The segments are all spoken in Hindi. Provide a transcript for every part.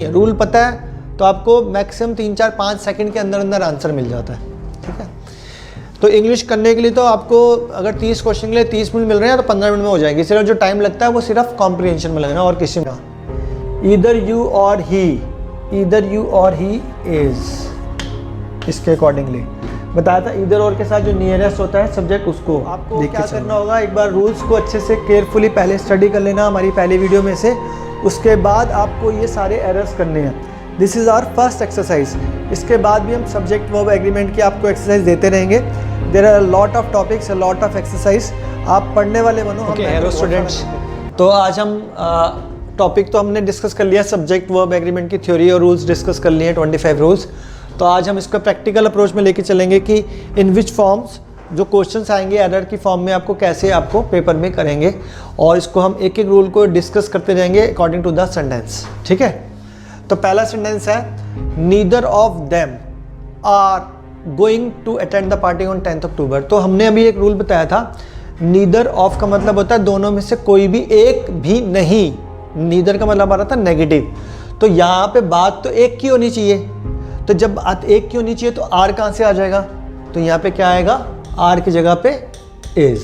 रूल पता है तो आपको मैक्सिमम 3-4-5 सेकंड के अंदर अंदर आंसर मिल जाता है। ठीक है, तो इंग्लिश करने के लिए तो आपको अगर 30 क्वेश्चन के लिए 30 मिनट मिल रहे हैं तो 15 मिनट में हो जाएगी। सिर्फ जो टाइम लगता है वो सिर्फ कॉम्प्रिहेंशन में लगना और किसी में। ईदर यू और ही, ईदर यू और ही इज, इसके अकॉर्डिंगली बताया था। ईदर और के साथ जो नियरेस्ट होता है सब्जेक्ट उसको आपको क्या करना होगा, एक बार रूल्स को अच्छे से केयरफुली पहले स्टडी कर लेना हमारी पहली वीडियो में से। उसके बाद आपको ये सारे एरर्स करने हैं। This is our first exercise. इसके बाद भी हम सब्जेक्ट वर्ब एग्रीमेंट की आपको एक्सरसाइज देते रहेंगे। There are lot of topics, lot of exercise. आप पढ़ने वाले बनो। हेलो स्टूडेंट्स, तो आज हम टॉपिक तो हमने डिस्कस कर लिया, सब्जेक्ट वर्ब एग्रीमेंट की थ्योरी और रूल्स डिस्कस कर लिए 25 रूल्स। तो आज हम इसको प्रैक्टिकल अप्रोच में लेके चलेंगे कि इन विच फॉर्म्स जो क्वेश्चंस आएंगे एरर की फॉर्म में आपको कैसे आपको पेपर में करेंगे, और इसको हम एक एक रूल को डिस्कस करते रहेंगे अकॉर्डिंग टू द सेंटेंस। ठीक है, तो पहला सेंटेंस है neither of them are going to attend the party on 10th October. तो हमने अभी एक रूल बताया था, नीदर ऑफ का मतलब होता है दोनों में से कोई भी एक भी नहीं। नीदर का मतलब आ रहा था नेगेटिव। तो यहाँ पे बात तो एक की होनी चाहिए, तो जब बात एक की होनी चाहिए तो आर कहाँ से आ जाएगा, तो यहाँ पे क्या आएगा, आर की जगह पे इज।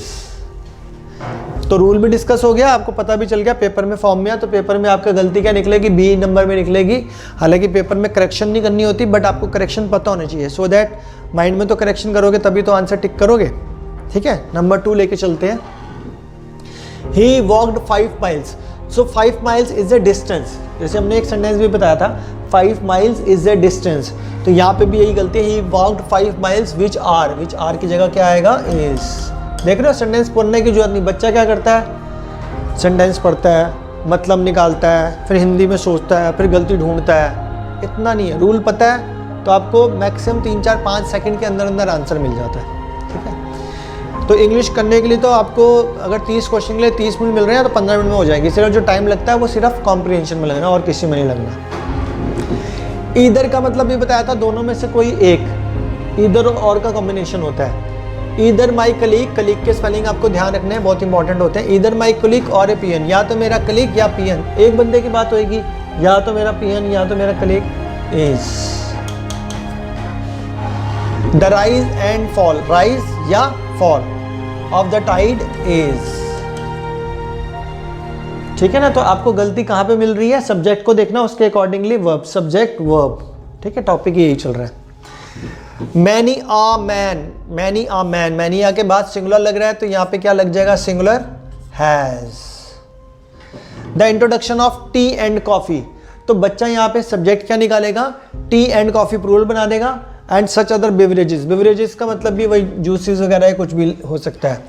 तो रूल भी डिस्कस हो गया, आपको पता भी चल गया पेपर में फॉर्म में। तो पेपर में आपका गलती क्या निकलेगी, बी नंबर में निकलेगी। हालांकि पेपर में करेक्शन नहीं करनी होती, बट आपको करेक्शन पता होना चाहिए, सो दैट माइंड में तो करेक्शन करोगे तभी तो आंसर टिक करोगे। ठीक है, नंबर 2 लेके चलते हैं। He walked 5 miles. So 5 miles is a distance. जैसे हमने एक सेंटेंस भी बताया था, 5 माइल्स इज ए डिस्टेंस। तो यहाँ पे भी यही गलती है, ही वॉक्ड 5 माइल्स विच आर की जगह क्या आएगा, इज। देख रहे हो, सेंटेंस पढ़ने की जरूरत नहीं। बच्चा क्या करता है, सेंटेंस पढ़ता है, मतलब निकालता है, फिर हिंदी में सोचता है, फिर गलती ढूंढता है। इतना नहीं है, रूल पता है तो आपको मैक्सिमम 3-4-5 सेकंड के अंदर अंदर आंसर मिल जाता है। ठीक है, तो इंग्लिश करने के लिए तो आपको अगर 30 क्वेश्चन के लिए 30 मिनट मिल रहे हैं तो 15 मिनट में हो जाएगी। सिर्फ जो टाइम लगता है वो सिर्फ कॉम्प्रिहेंशन में लगना और किसी में नहीं लगना। ईदर का मतलब भी बताया था, दोनों में से कोई एक। ईदर और का कॉम्बिनेशन होता है। ईदर माई कलीग, कलीग के स्पेलिंग आपको ध्यान रखने हैं, बहुत इंपॉर्टेंट होते हैं। ईदर माई कलीग और ए पीएन, या तो मेरा कलीग या पीएन, एक बंदे की बात होगी, या तो मेरा पीएन या तो मेरा colleague is. The rise and fall, rise या fall of the tide is. ठीक है ना, तो आपको गलती कहां पे मिल रही है, सब्जेक्ट को देखना, उसके अकॉर्डिंगली वर्ब, सब्जेक्ट वर्ब। ठीक है, टॉपिक यही चल रहा है। Many a man, many a man, many a के बाद सिंगुलर लग रहा है तो यहां पे क्या लग जाएगा, singular has. The introduction of T and coffee. तो बच्चा यहाँ पे सब्जेक्ट क्या निकालेगा, टी एंड कॉफी प्लूरल बना देगा। And such other beverages, beverages का मतलब भी वही जूसेस वगैरह कुछ भी हो सकता है।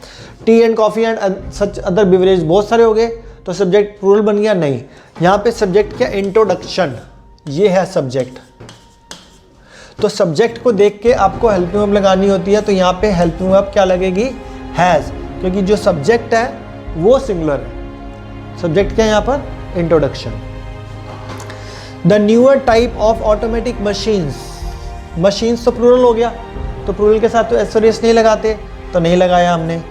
T and coffee and such other beverage बहुत सारे हो गए, तो सब्जेक्ट प्लूरल बन गया नहीं। यहाँ पे सब्जेक्ट क्या, इंट्रोडक्शन, ये है सब्जेक्ट। तो सब्जेक्ट को देख के आपको हेल्पिंग वर्ब लगानी होती है, तो यहाँ पे हेल्पिंग वर्ब क्या लगेगी, हैज, क्योंकि जो सब्जेक्ट है वो सिंगुलर है। सब्जेक्ट क्या है यहाँ पर, introduction. The newer type of automatic machines, machines तो प्लूरल हो गया, तो प्लूरल के साथ तो एस नहीं लगाते, तो नहीं लगाया हमने।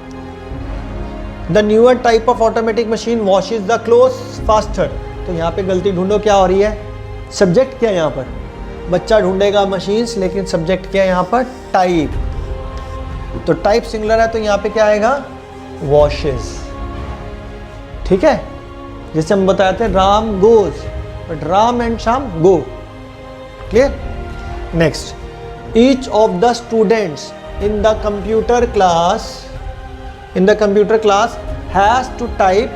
The newer type of automatic machine washes the clothes faster. तो यहाँ पे गलती ढूंढो, क्या हो रही है, सब्जेक्ट क्या है यहाँ पर, बच्चा ढूंढेगा मशीन्स, लेकिन सब्जेक्ट क्या है यहाँ पर, टाइप। तो टाइप सिंगुलर है तो यहाँ पे क्या आएगा, वॉशेज। ठीक है, जैसे हम बताए थे Ram goes, but Ram and Shyam go. Clear. Next, each of the students in the computer class has to type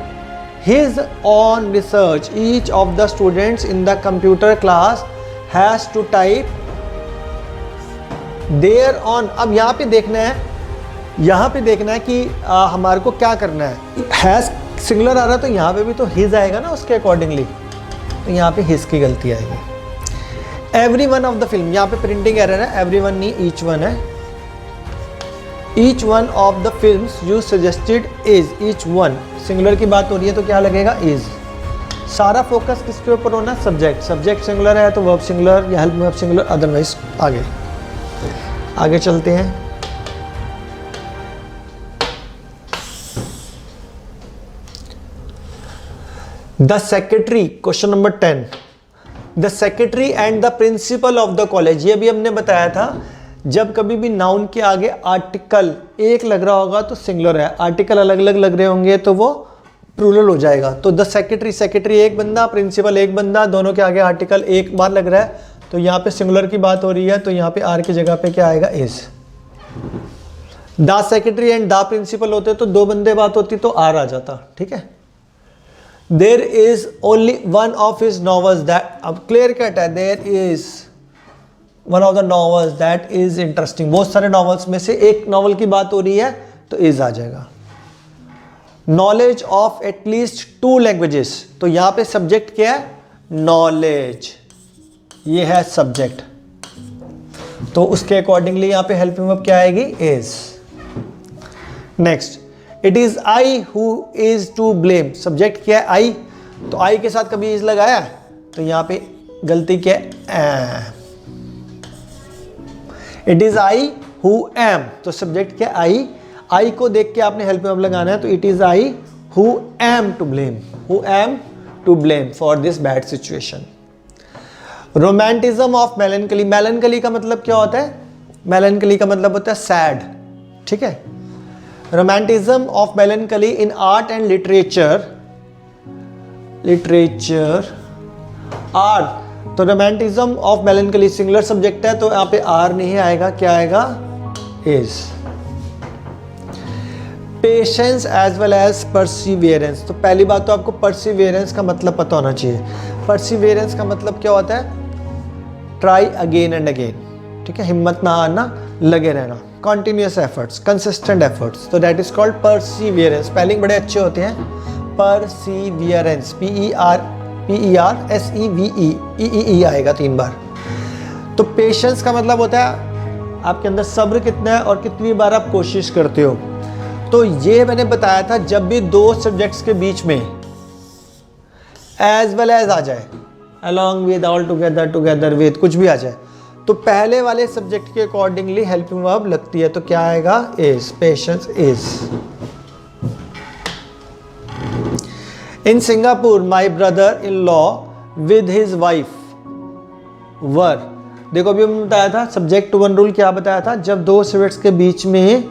his own research. Each of the students in the computer class has to type their own. अब यहाँ पे देखना है कि हमारे को क्या करना है। हैज सिंगुलर आ रहा तो यहाँ पे भी तो हिज आएगा ना उसके अकॉर्डिंगली, तो यहाँ पे हिज की गलती आएगी। Every one of the film, यहाँ पे प्रिंटिंग एरर है, एवरी वन नहीं ईच वन है। Each one of the films you suggested is, each one singular की बात हो रही है तो क्या लगेगा, इज। सारा फोकस किसके ऊपर होना, सब्जेक्ट। सब्जेक्ट सिंगुलर है तो वर्ब सिंगुलर या हेल्प वर्ब सिंगुलर, अदरवाइज आगे चलते हैं। The secretary, question number 10, the secretary and the principle of the college, ये भी हमने बताया था, जब कभी भी नाउन के आगे आर्टिकल एक लग रहा होगा तो सिंगुलर है, आर्टिकल अलग अलग लग रहे होंगे तो वो प्लूरल हो जाएगा। तो द सेक्रेटरी, सेक्रेटरी एक बंदा, प्रिंसिपल एक बंदा, दोनों के आगे आर्टिकल एक बार लग रहा है तो यहाँ पे सिंगुलर की बात हो रही है, तो यहाँ पे आर की जगह पे क्या आएगा, is. The secretary and the principal होते तो दो बंदे बात होती तो आर आ जाता, ठीक है। There is only one of his novels that, अब क्लियर कट है, there is one of the novels that is interesting, बहुत सारे नॉवेल्स में से एक नॉवल की बात हो रही है तो इज आ जाएगा। नॉलेज ऑफ एटलीस्ट 2 लैंग्वेजेस, तो यहां पे सब्जेक्ट क्या है, नॉलेज, ये है सब्जेक्ट, तो उसके अकॉर्डिंगली यहां पे हेल्पिंग वर्ब क्या आएगी, is. Next, it is I who is to blame, subject क्या है, आई, तो आई के साथ कभी इज लगाया तो यहां पे गलती क्या है, it is I who M, तो सब्जेक्ट क्या है, आई को देख के आपने हेल्पिंग वर्ब लगाना है, तो it is I who am to blame, who am to blame for this bad situation. Romanticism of melancholy, melancholy का मतलब क्या होता है, मेलनकली का मतलब होता है सैड, ठीक है। Romanticism of melancholy in art and literature, literature art, तो romanticism of melancholy singular subject है तो यहाँ पे आर नहीं आएगा, क्या आएगा, is. Patience as well as perseverance, तो पहली बात तो आपको परसिवियरेंस का मतलब पता होना चाहिए। परसिवियरेंस का मतलब क्या होता है, ट्राई अगेन एंड अगेन, ठीक है, हिम्मत ना हारना, लगे रहना, कॉन्टिन्यूस एफर्ट्स, कंसिस्टेंट एफर्ट्स, तो that is called Perseverance. Spelling बड़े अच्छे होते हैं, परसिवियरेंस, PERSEVE आएगा 3 बार। तो पेशेंस का मतलब होता है आपके अंदर सब्र कितना है और कितनी बार आप कोशिश करते हो। तो ये मैंने बताया था, जब भी 2 सब्जेक्ट्स के बीच में एज वेल एज आ जाए, along with, all together, together with, कुछ भी आ जाए, तो पहले वाले सब्जेक्ट के अकॉर्डिंगली हेल्पिंग वर्ब लगती है, तो क्या आएगा, is, patience is. In Singapore my brother in law with his wife were, देखो अभी हमने बताया था सब्जेक्ट टू वन रूल, क्या बताया था, जब 2 सब्जेक्ट्स के बीच में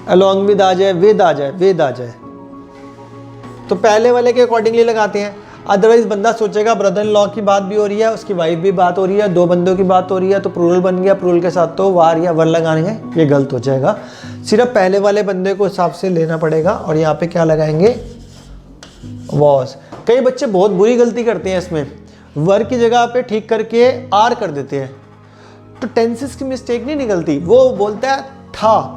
अलॉन्ग विद आ जाए, विद आ जाए, विद आ जाए, तो पहले वाले के अकॉर्डिंगली लगाते हैं। अदरवाइज बंदा सोचेगा ब्रदर इन लॉ की बात भी हो रही है, उसकी वाइफ भी बात हो रही है, 2 बंदों की बात हो रही है, तो प्लूरल बन गया, प्लूरल के साथ तो वार या वर लगाएंगे, ये गलत हो जाएगा। सिर्फ पहले वाले बंदे को हिसाब से लेना पड़ेगा और यहाँ पे क्या लगाएंगे, वॉज। कई बच्चे बहुत बुरी गलती करते हैं इसमें, वर की जगह पे ठीक करके आर कर देते हैं, तो टेंसेस की मिस्टेक नहीं निकलती, वो बोलता है था,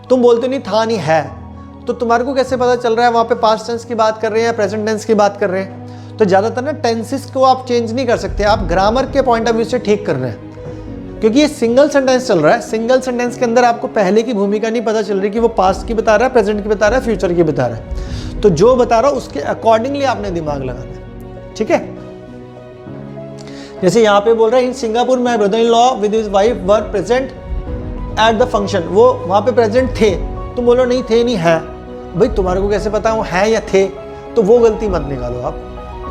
तुम बोलते नहीं था नहीं है, तो तुम्हारे को कैसे पता चल रहा है वहाँ पे पास्ट टेंस की बात कर रहे हैं या प्रेजेंट टेंस की बात कर रहे हैं। तो ज़्यादातर ना टेंसेस को आप चेंज नहीं कर सकते, आप ग्रामर के पॉइंट ऑफ व्यू से ठीक कर रहे हैं, क्योंकि ये सिंगल सेंटेंस चल रहा है। सिंगल सेंटेंस के अंदर आपको पहले की भूमिका नहीं पता चल रही कि वो पास्ट की बता रहा है, प्रेजेंट की बता रहा है, फ्यूचर की बता रहा है, तो जो बता रहा है उसके अकॉर्डिंगली आपने दिमाग लगाना है, ठीक है। जैसे यहाँ पे बोल रहा है in Singapore my brother in law with his wife were present at the function, वो वहाँ पे प्रेजेंट थे, तुम बोलो नहीं थे नहीं है, भाई तुम्हारे को कैसे पता वो है या थे, तो वो गलती मत निकालो आप,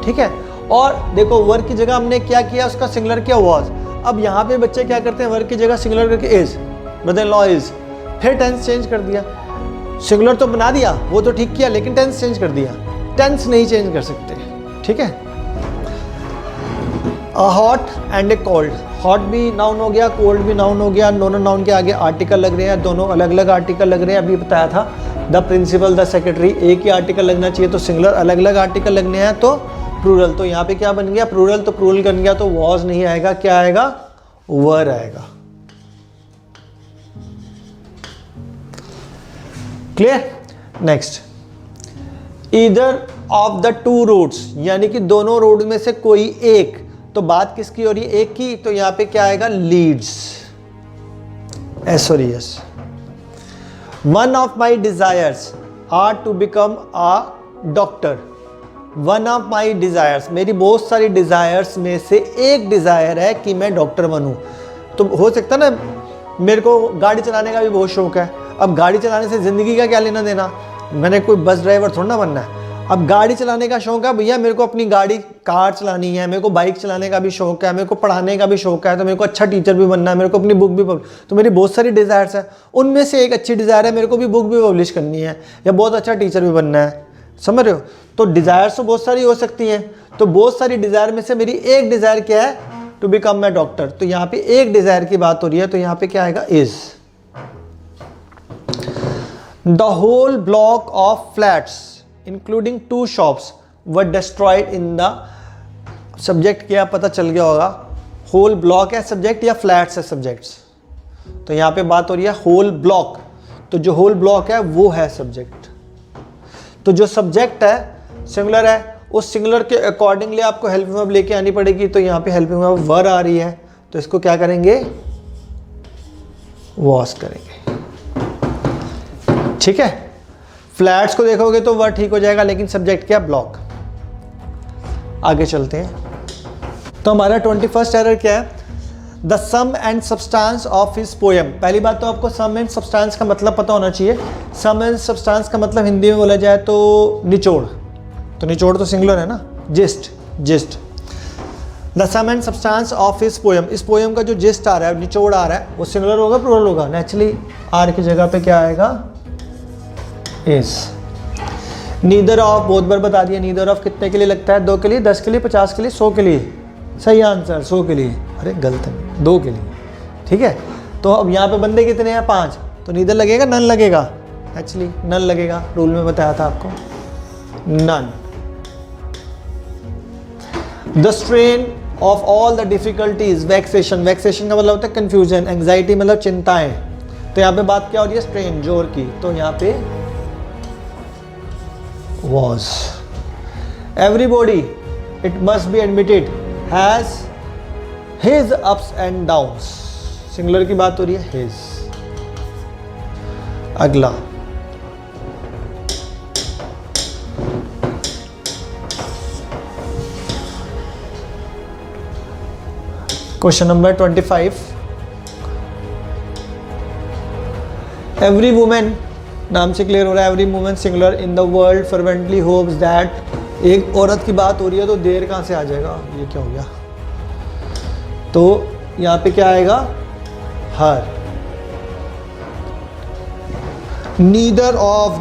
ठीक है। और देखो वर की जगह हमने क्या किया, उसका सिंगुलर क्या वॉज। अब यहाँ पे बच्चे क्या करते हैं, वर की जगह सिंगुलर करके is, brother in law is, फिर टेंस चेंज कर दिया, सिंगुलर तो बना दिया, वो तो ठीक किया, लेकिन टेंस चेंज कर दिया, टेंस नहीं चेंज कर सकते, ठीक है। A hot and A cold, hot भी नाउन हो गया, कोल्ड भी नाउन हो गया, दोनों नाउन के आगे आर्टिकल लग रहे हैं, दोनों अलग अलग आर्टिकल लग रहे हैं। अभी बताया था द प्रिंसिपल, द सेक्रेटरी, एक ही आर्टिकल लगना चाहिए, तो सिंगुलर अलग अलग आर्टिकल लगने हैं तो प्लूरल, तो यहाँ पे क्या बन गया, प्लूरल, तो प्लूरल बन गया तो वॉज नहीं आएगा, क्या आएगा, वर आएगा। Clear. Next, either of the 2 roads, यानी कि दोनों रोड में से कोई एक, तो बात किसकी हो रही है, एक की, तो यहाँ पे क्या आएगा, leads, S. One of my desires are to become a doctor, one of my desires, मेरी बहुत सारी डिजायर्स में से एक डिजायर है कि मैं डॉक्टर बनूं। तो हो सकता ना, मेरे को गाड़ी चलाने का भी बहुत शौक है, अब गाड़ी चलाने से ज़िंदगी का क्या लेना देना, मैंने कोई बस ड्राइवर थोड़ा ना बनना है। अब गाड़ी चलाने का शौक है भैया, मेरे को अपनी गाड़ी कार चलानी है, मेरे को बाइक चलाने का भी शौक है, मेरे को पढ़ाने का भी शौक है, तो मेरे को अच्छा टीचर भी बनना है, मेरे को अपनी बुक भी तो मेरी बहुत सारी डिज़ायर्स है, उनमें से एक अच्छी डिज़ायर है मेरे को भी बुक भी पब्लिश करनी है या बहुत अच्छा टीचर भी बनना है, समझ रहे हो। तो डिज़ायर्स तो बहुत सारी हो सकती हैं, तो बहुत सारी डिज़ायर में से मेरी एक डिज़ायर क्या है, टू बिकम माई डॉक्टर। तो यहाँ पे एक डिज़ायर की बात हो रही है, तो यहाँ पे क्या आएगा, is. The whole block of flats including 2 shops were destroyed in the, subject क्या पता चल गया होगा, होल ब्लॉक है सब्जेक्ट या फ्लैट्स है सब्जेक्ट्स। तो यहाँ पे बात हो रही है होल ब्लॉक, तो जो होल ब्लॉक है वो है सब्जेक्ट। तो जो सब्जेक्ट है सिंगुलर है, उस सिंगुलर के अकॉर्डिंगली आपको हेल्पिंग वर्ब लेके आनी पड़ेगी। तो यहाँ पे हेल्पिंग वर्ब वर आ रही है, तो इसको क्या करेंगे, वॉश करेंगे, ठीक है। फ्लैट्स को देखोगे तो वर ठीक हो जाएगा, लेकिन सब्जेक्ट क्या, ब्लॉक। आगे चलते हैं। तो हमारा 21st एरर क्या है, the sum and substance of his poem. पहली बात तो आपको सम एंड सब्सटेंस का मतलब पता होना चाहिए। सम एंड सब्सटेंस का मतलब हिंदी में बोला जाए तो निचोड़, तो निचोड़ तो सिंगुलर है ना, gist, gist. The sum and substance of his poem, इस पोएम का जो जिस्ट आ रहा है, निचोड़ आ रहा है, वो सिंगुलर होगा प्लूरल होगा, नेचुरली आर की जगह पे क्या आएगा, इज। नीदर ऑफ बहुत बार बता दिया, नीदर ऑफ कितने के लिए लगता है, 2 के लिए, 10 के लिए, 50 के लिए, 100 के लिए। सही आंसर 100 के लिए, अरे गलत है, 2 के लिए, ठीक है। तो अब यहाँ पे बंदे कितने हैं, 5, तो नीदर लगेगा, नन लगेगा, एक्चुअली नन लगेगा, रूल में बताया था आपको, none. The strain of all the difficulties, vexation, vexation का मतलब होता है कंफ्यूजन, एंग्जाइटी मतलब चिंताएं। तो यहाँ पे बात क्या हो रही है, स्ट्रेन, जोर की, तो यहाँ पे was. Everybody, it must be admitted, has his ups and downs. Singular की बात हो रही है, his। अगला क्वेश्चन नंबर 25। एवरी वुमेन नाम से क्लियर हो रहा है, every woman singular in the world fervently hopes that. एक औरत की बात हो रही है तो देर कहाँ से आ जाएगा, ये क्या हो गया, तो यहाँ पे क्या आएगा, her. Neither of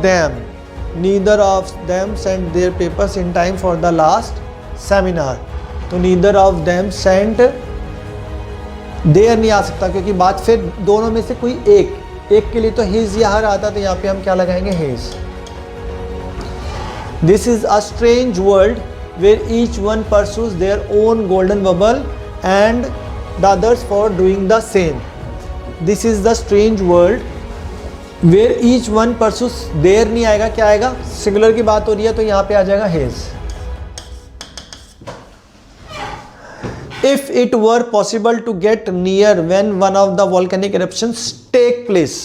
them sent their papers in time for the last seminar. तो neither of them sent, their नहीं आ सकता क्योंकि बात फिर दोनों में से कोई एक के लिए तो हिज या हर आता, तो यहाँ पे हम क्या लगाएंगे, his. This is a strange world where each one pursues their own golden bubble and the others for doing the same. This is the strange world where each one pursues, their नहीं आएगा, क्या आएगा, सिंगुलर की बात हो रही है, तो यहाँ पे आ जाएगा his. If it were possible to get near when one of the volcanic eruptions take place,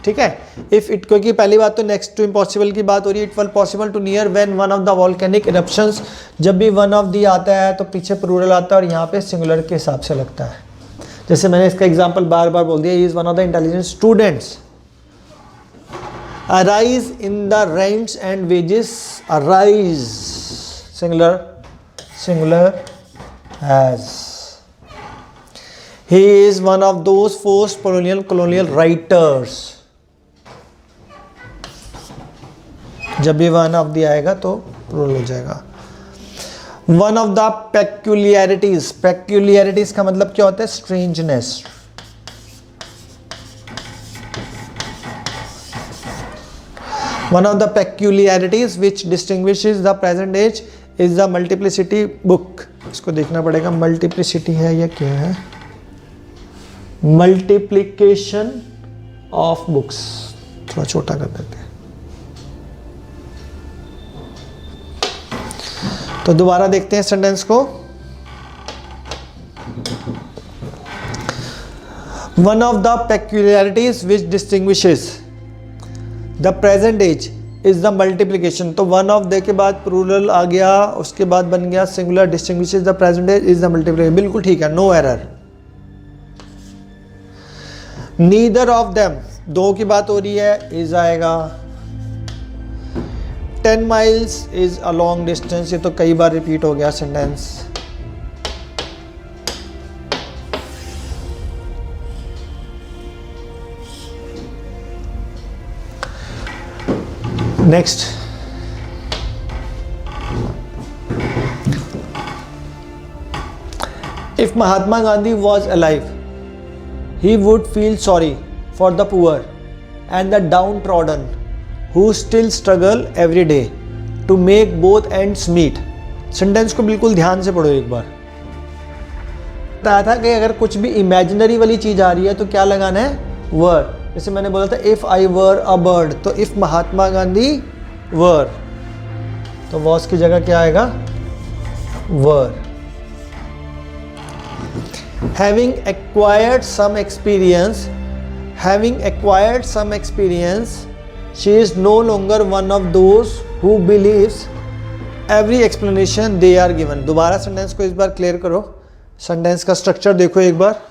ठीक है। If it, क्योंकि पहली बात तो next to impossible की बात हो रही है, it were possible to near when one of the volcanic eruptions, जब भी one of the आता है तो पीछे प्लूरल आता है और यहाँ पे सिंगुलर के हिसाब से लगता है। जैसे मैंने इसका एग्जाम्पल बार बार बोल दिया, he is one of the intelligent students। Arise in the rents and wages, arise singular has। He is one of those post colonial writers। जब भी one of the आएगा तो प्लूरल हो जाएगा। One of the peculiarities, peculiarities का मतलब क्या होता है, strangeness। One of the peculiarities which distinguishes the present age is the multiplicity book। इसको देखना पड़ेगा, multiplicity है या क्या है, multiplication of books, थोड़ा छोटा कर देते हैं। तो दोबारा देखते हैं सेंटेंस को। One of the peculiarities which distinguishes the present age is the multiplication। तो one of the के बाद प्लूरल आ गया, उसके बाद बन गया singular, distinguishes the present age is the multiplication। बिल्कुल ठीक है, no error. Neither of them, दो की बात हो रही है, इज आएगा। 10 miles is a long distance, ये तो कई बार रिपीट हो गया sentence. Next, if Mahatma Gandhi was alive, he would feel sorry for the poor and the downtrodden who still struggle every day to make both ends meet। Sentence को बिल्कुल ध्यान से पढ़ो एक बार। बताया था कि अगर कुछ भी इमेजिनरी वाली चीज आ रही है तो क्या लगाना है, वर। जैसे मैंने बोला था if I were a bird, तो इफ महात्मा गांधी वर, तो वॉज की जगह क्या आएगा, वर। Having acquired some experience, she is no longer one of those who believes every explanation they are given। दोबारा सेंटेंस को इस बार क्लियर करो, सेंटेंस का स्ट्रक्चर देखो एक बार।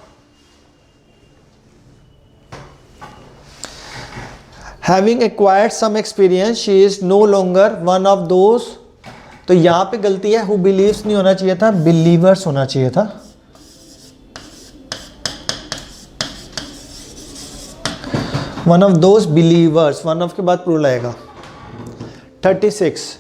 Having acquired some experience, she is no longer one of those, तो यहां पे गलती है, who believes नहीं होना चाहिए था, believers होना चाहिए था। One of those believers, one of के बाद प्लूरल आएगा। 36,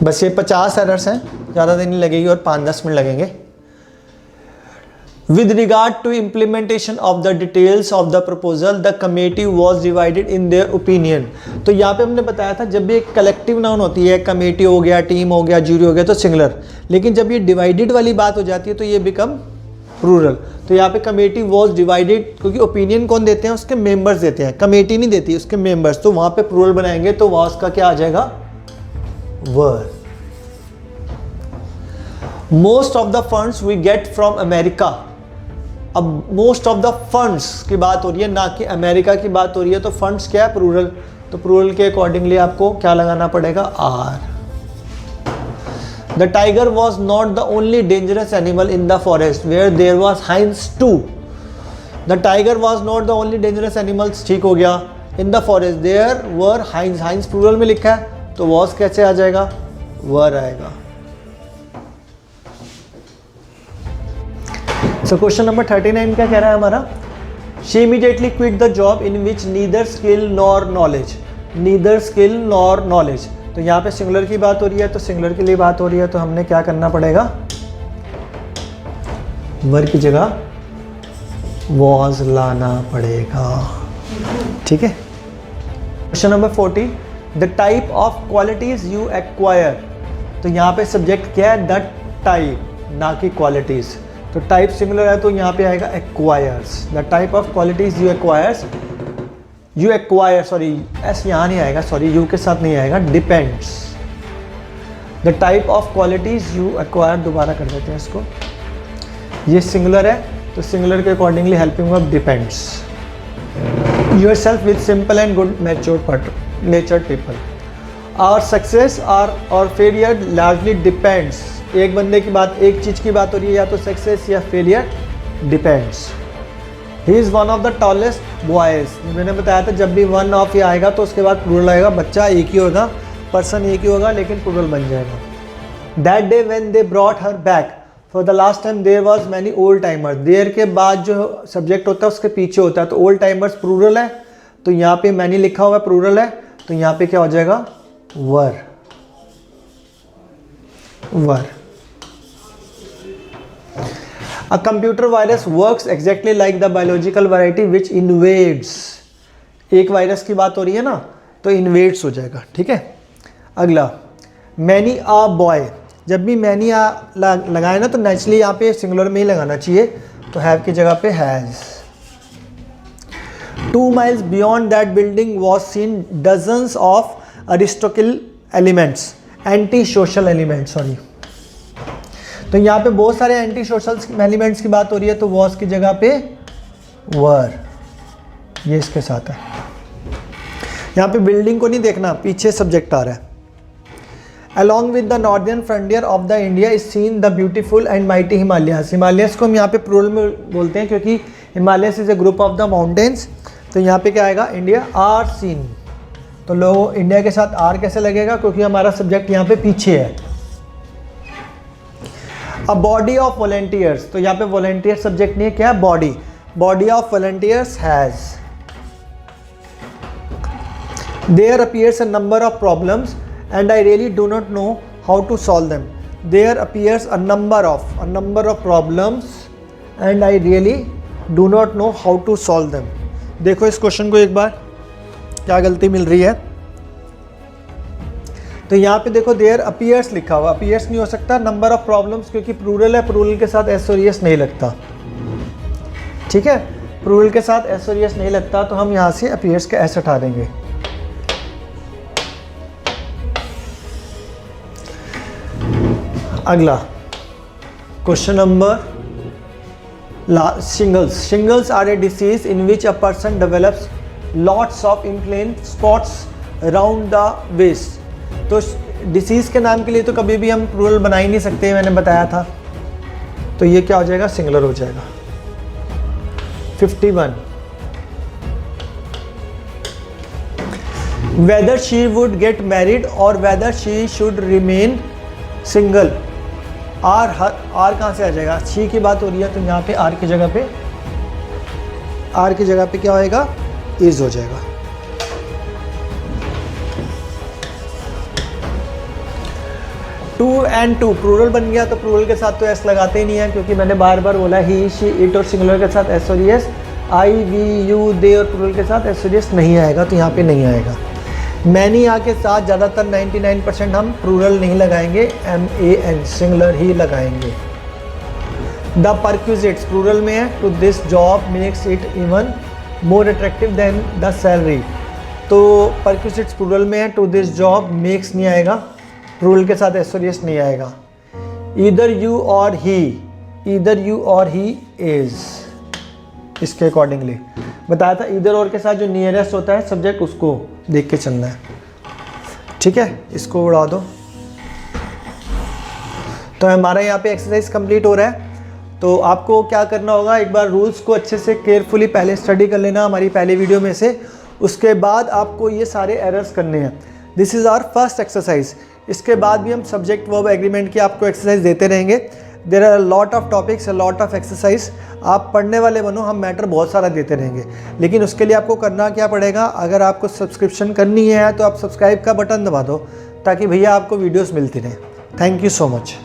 बस ये 50 एरर्स हैं, ज़्यादा देर नहीं लगेगी और 5-10 मिनट लगेंगे। With regard to implementation of the details of the proposal, the committee was divided in their opinion। तो यहाँ पे हमने बताया था जब भी एक कलेक्टिव नाउन होती है, कमेटी हो गया, टीम हो गया, जूरी हो गया, तो सिंगुलर। लेकिन जब ये डिवाइडेड वाली बात हो जाती है तो ये बिकम प्लूरल। तो यहाँ पे कमेटी वॉज डिवाइडेड, क्योंकि ओपिनियन कौन देते हैं, उसके मेंबर्स देते हैं, कमेटी नहीं देती, उसके मेंबर्स। तो वहाँ पे प्लूरल बनाएंगे तो वॉज का क्या आ जाएगा, were. Most of the funds we get from America. अब मोस्ट ऑफ द फंड्स की बात हो रही है, ना कि अमेरिका की बात हो रही है, तो फंड्स क्या है, प्लूरल। तो प्लूरल के अकॉर्डिंगली आपको क्या लगाना पड़ेगा, are. The tiger was not the only dangerous animal in the forest where there was hyenas too. The tiger was not the only dangerous animals, ठीक हो गया। In the forest there were hyenas, hyenas plural में लिखा है तो वॉज कैसे आ जाएगा, वर आएगा। So question number 39 क्या कह रहा है हमारा, she immediately quit the job in which neither skill nor knowledge, neither skill nor knowledge। तो यहाँ पे सिंगुलर की बात हो रही है, तो सिंगुलर के लिए बात हो रही है, तो हमने क्या करना पड़ेगा, वर की जगह was लाना पड़ेगा, ठीक है। Question number 40, the type of qualities you acquire। तो यहाँ पे सब्जेक्ट क्या है, the type, ना कि qualities। तो टाइप सिंगुलर है तो यहाँ पे आएगा acquires. The type of qualities you acquire, sorry S यहाँ नहीं आएगा, सॉरी यू के साथ नहीं आएगा, depends. The type of qualities you acquire, दोबारा कर देते हैं इसको, ये सिंगुलर है तो सिंगुलर के accordingly helping of depends yourself with simple and good mature natured people. Our success और फेलियर लार्जली डिपेंड्स। एक बंदे की बात, एक चीज़ की बात हो रही है, या तो सक्सेस या failure, depends. He is one of the tallest boys. मैंने बताया था जब भी वन ऑफ ही आएगा तो उसके बाद प्लूरल आएगा, बच्चा एक ही होगा, पर्सन एक ही होगा, लेकिन प्लूरल बन जाएगा। That day when they brought her back for the last time there was many old timers. There के बाद जो सब्जेक्ट होता है उसके पीछे होता है, तो ओल्ड टाइमर्स प्लूरल है, तो यहाँ पे मैनी लिखा हुआ प्लूरल है, तो यहाँ पे क्या हो जाएगा, वर, वर। A computer virus works exactly like the biological variety which invades। एक वायरस की बात हो रही है ना, तो invades हो जाएगा, ठीक है। अगला, many a boy। जब भी many a लगाए ना तो नेचुरली यहाँ पे सिंगुलर में ही लगाना चाहिए, तो have की जगह पे has। 2 miles beyond that building was seen dozens of Aristotelian elements, anti-social elements, sorry. तो यहाँ पे बहुत सारे एंटी सोशल एलिमेंट्स की बात हो रही है, तो वॉज की जगह पे वर, ये इसके साथ है। यहाँ पे बिल्डिंग को नहीं देखना, पीछे सब्जेक्ट आ रहा है। Along with the northern frontier of the India is seen the beautiful and mighty Himalayas. Himalayas को हम यहाँ पे प्लूरल में बोलते हैं क्योंकि Himalayas is a group of the mountains. तो यहाँ पे क्या आएगा, इंडिया आर सीन। तो लोगों इंडिया के साथ आर कैसे लगेगा, क्योंकि हमारा सब्जेक्ट यहाँ पे पीछे है। अ बॉडी ऑफ वॉलेंटियर्स, तो यहाँ पे वॉलेंटियर सब्जेक्ट नहीं है, क्या है, body. Body of volunteers has, there appears a number of problems and I really do not know how to solve them. There appears a number of problems and I really do not know how to solve them. देखो इस क्वेश्चन को एक बार, क्या गलती मिल रही है। तो यहाँ पे देखो there appears लिखा हुआ, appears नहीं हो सकता, number of problems क्योंकि प्लूरल है, प्लूरल के साथ s और es नहीं लगता, ठीक है, प्लूरल के साथ s और es नहीं लगता, तो हम यहाँ से appears का s हटा देंगे। अगला question number shingles. Shingles are a disease in which a person develops lots of inflamed spots around the waist. तो डिसीज के नाम के लिए तो कभी भी हम प्लूरल बना ही नहीं सकते, मैंने बताया था। तो ये क्या हो जाएगा, सिंगुलर हो जाएगा। 51 whether she would get married और whether she should remain single. Are कहाँ से आ जाएगा, शी की बात हो रही है, तो यहाँ पे आर की जगह पे क्या होएगा, इज हो जाएगा। टू एंड टू प्लूरल बन गया, तो प्लूरल के साथ तो एस लगाते ही नहीं है, क्योंकि मैंने बार बार बोला ही शी इट, और सिंगुलर के साथ एस और S, I we you they, और प्लूरल के साथ एस और एस नहीं आएगा, तो यहाँ पे नहीं आएगा। मैनी आ के साथ ज़्यादातर 99% हम प्लूरल नहीं लगाएंगे, MAN सिंगुलर ही लगाएंगे। द परक्विजिट्स प्लूरल में है, to this job makes it even more attractive than the salary. तो परक्विजिट्स प्लूरल में है, टू दिस जॉब मेक्स नहीं आएगा, प्लूरल के साथ एस और एस नहीं आएगा। ईदर यू और ही इज, इसके अकॉर्डिंगली बताया था, इधर और के साथ जो नियरेस्ट होता है सब्जेक्ट उसको देख के चलना है, ठीक है। इसको उड़ा दो। तो हमारा यहाँ पे एक्सरसाइज कंप्लीट हो रहा है। तो आपको क्या करना होगा, एक बार रूल्स को अच्छे से केयरफुली पहले स्टडी कर लेना हमारी पहले वीडियो में से, उसके बाद आपको ये सारे एरर्स करने हैं। This is our first exercise. इसके बाद भी हम सब्जेक्ट वर्ब एग्रीमेंट की आपको एक्सरसाइज देते रहेंगे। There are lot of topics, lot of exercise. आप पढ़ने वाले बनो, हम मैटर बहुत सारा देते रहेंगे, लेकिन उसके लिए आपको करना क्या पड़ेगा, अगर आपको सब्सक्रिप्शन करनी है तो आप सब्सक्राइब का बटन दबा दो, ताकि भैया आपको वीडियोस मिलती रहें। Thank you so much.